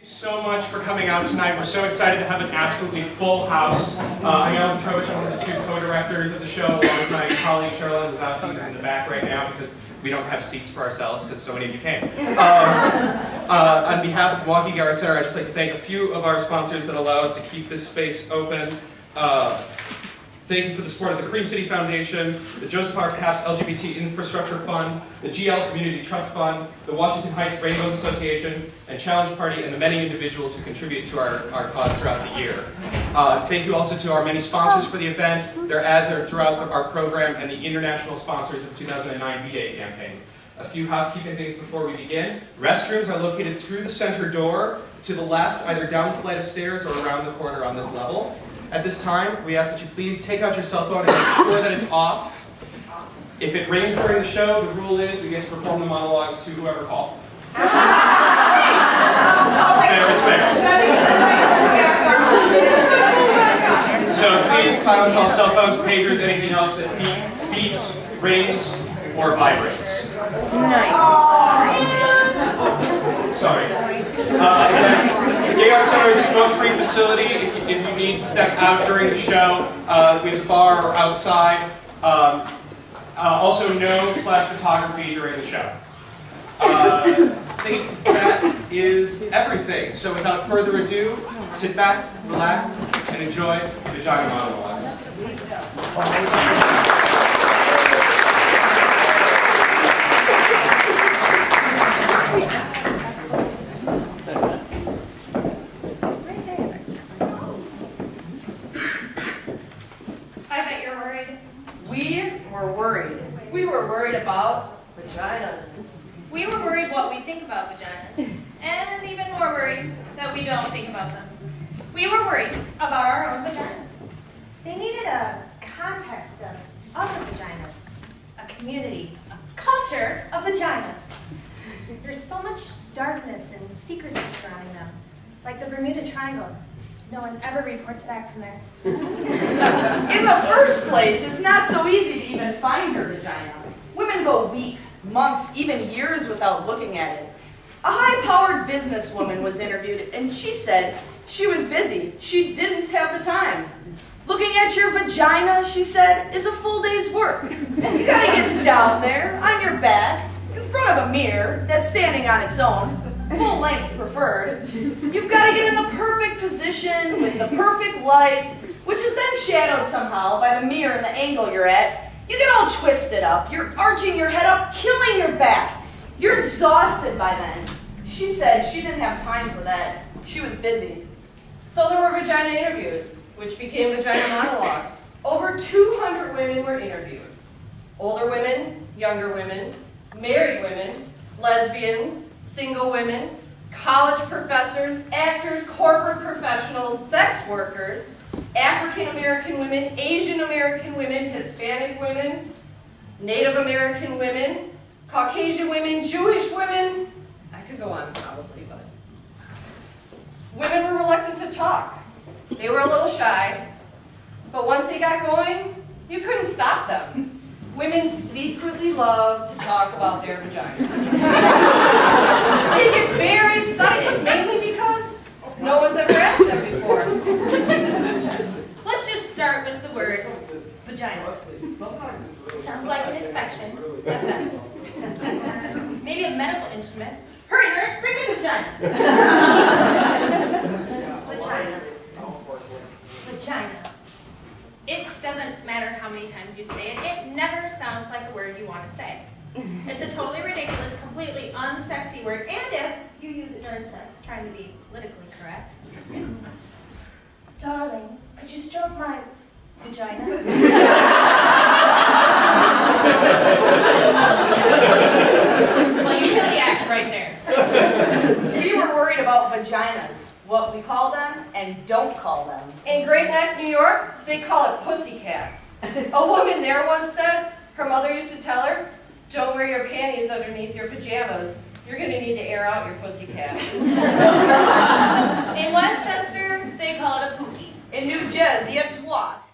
So much for coming out tonight. We're so excited to have an absolutely full house. I'm Alan Petrovich. I'm one of the two co-directors of the show, along with my colleague Charlotte Wazowski, who's in the back right now because we don't have seats for ourselves because so many of you came. On behalf of Milwaukee Garrett Center, I'd just like to thank a few of our sponsors that allow us to keep this space open. Thank you for the support of the Cream City Foundation, the Joseph R. Capps LGBT Infrastructure Fund, the GL Community Trust Fund, the Washington Heights Rainbows Association, and Challenge Party, and the many individuals who contribute to our cause throughout the year. Thank you also to our many sponsors for the event. Their ads are throughout our program, and the international sponsors of the 2009 V-Day campaign. A few housekeeping things before we begin. Restrooms are located through the center door to the left, either down the flight of stairs or around the corner on this level. At this time, we ask that you please take out your cell phone and make sure that it's off. If it rings during the show, the rule is we get to perform the monologues to whoever called. Fair is fair. So please silence all cell phones, pagers, anything else that beeps, rings, or vibrates. Nice. Sorry. The Gay Arts Center is a smoke-free facility. If you need to step out during the show, we have the bar outside. Also, no flash photography during the show. I think that is everything. So without further ado, sit back, relax, and enjoy Vagina Monologues. We were worried about vaginas. We were worried what we think about vaginas, and even more worried that we don't think about them. We were worried about our own vaginas. They needed a context of other vaginas, a community, a culture of vaginas. There's so much darkness and secrecy surrounding them, like the Bermuda Triangle. No one ever reports back from there. In the first place, it's not so easy to even find her vagina. Women go weeks, months, even years without looking at it. A high-powered businesswoman was interviewed, and she said she was busy. She didn't have the time. Looking at your vagina, she said, is a full day's work. You gotta get down there, on your back, in front of a mirror that's standing on its own, full length preferred. You've got to get in the perfect position with the perfect light, which is then shadowed somehow by the mirror and the angle you're at. You get all twisted up. You're arching your head up, killing your back. You're exhausted by then. She said she didn't have time for that. She was busy. So there were vagina interviews, which became Vagina Monologues. Over 200 women were interviewed. Older women, younger women, married women, lesbians, single women, college professors, actors, corporate professionals, sex workers, African American women, Asian American women, Hispanic women, Native American women, Caucasian women, Jewish women. I could go on probably, but women were reluctant to talk. They were a little shy, but once they got going, you couldn't stop them. Women secretly love to talk about their vaginas. They get very excited, mainly because no one's ever asked them before. Let's just start with the word vagina. It sounds like an infection at best. Maybe a medical instrument. Hurry, nurse, bring me the vagina. Vagina. Vagina. It doesn't matter how many times you say it, it never sounds like a word you want to say. It's a totally ridiculous, completely unsexy word, and if you use it during sex, trying to be politically correct. Darling, could you stroke my vagina? Well, you kill the act right there. We were worried about vaginas, what we call them and don't call them. In Great Neck, New York, they call it pussycat. A woman there once said her mother used to tell her, don't wear your panties underneath your pajamas. You're going to need to air out your pussycat. In Westchester, they call it a pookie. In New Jersey, a twat.